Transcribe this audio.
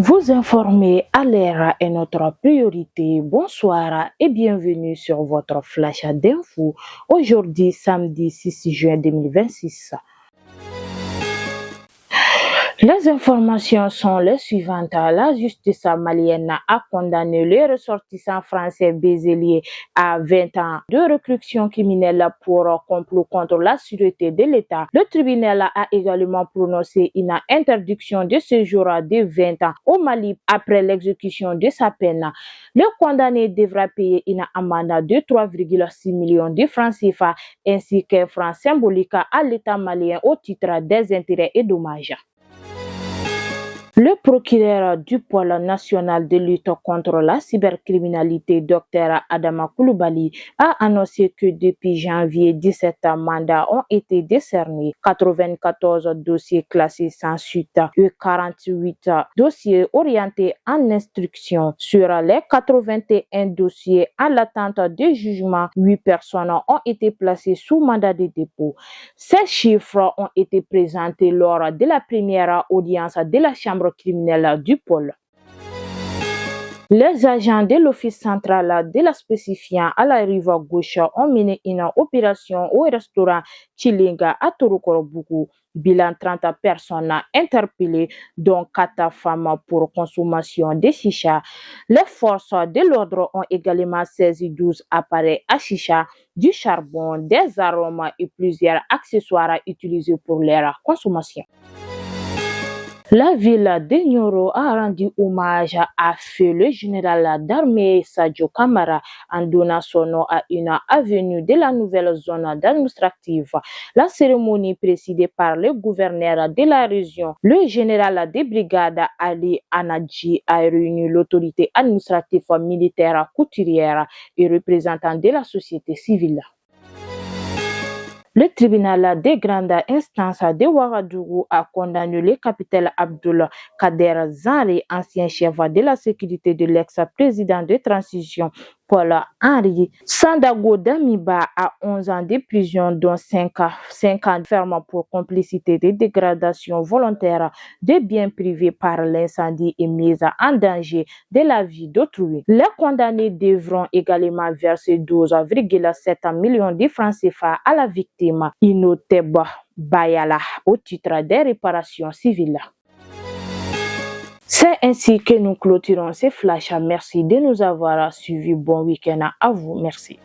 Vous informer à l'heure est notre priorité. Bonsoir et bienvenue sur votre flash d'info. Aujourd'hui, samedi 6 juin 2026. Les informations sont les suivantes. La justice malienne a condamné les ressortissants français Bézélier à 20 ans de reclusion criminelle pour complot contre la sûreté de l'État. Le tribunal a également prononcé une interdiction de séjour de 20 ans au Mali après l'exécution de sa peine. Le condamné devra payer une amende de 3,6 millions de francs CFA ainsi qu'un franc symbolique à l'État malien au titre des intérêts et dommages. Le procureur du pôle national de lutte contre la cybercriminalité, Dr Adama Koulibaly, a annoncé que depuis janvier, 17 mandats ont été décernés, 94 dossiers classés sans suite et 48 dossiers orientés en instruction. Sur les 81 dossiers à l'attente de jugement, 8 personnes ont été placées sous mandat de dépôt. Ces chiffres ont été présentés lors de la première audience de la Chambre criminelle du pôle. Les agents de l'Office central de la spécifiant à la rive gauche ont mené une opération au restaurant Chilinga à Torokorobougou. Bilan 30 personnes interpellées, dont 4 femmes pour consommation de chicha. Les forces de l'ordre ont également saisi 12 appareils à chicha, du charbon, des arômes et plusieurs accessoires utilisés pour leur consommation. La ville de Nioro a rendu hommage à feu le général d'armée Sadio Kamara en donnant son nom à une avenue de la nouvelle zone administrative. La cérémonie présidée par le gouverneur de la région, le général de brigade Ali Anadji, a réuni l'autorité administrative militaire couturière et représentants de la société civile. Le tribunal de grande instance de Ouagadougou a condamné le capitaine Abdoul Kader Zanri, ancien chef de la sécurité de l'ex-président de transition Paul-Henri Sandago Damiba, à 11 ans de prison, dont 5 ans ferme pour complicité de dégradation volontaire de biens privés par l'incendie et mise en danger de la vie d'autrui. Les condamnés devront également verser 12,7 millions de francs CFA à la victime Inoteba Bayala au titre des réparations civiles. C'est ainsi que nous clôturons ces flashs. Merci de nous avoir suivis. Bon week-end à vous. Merci.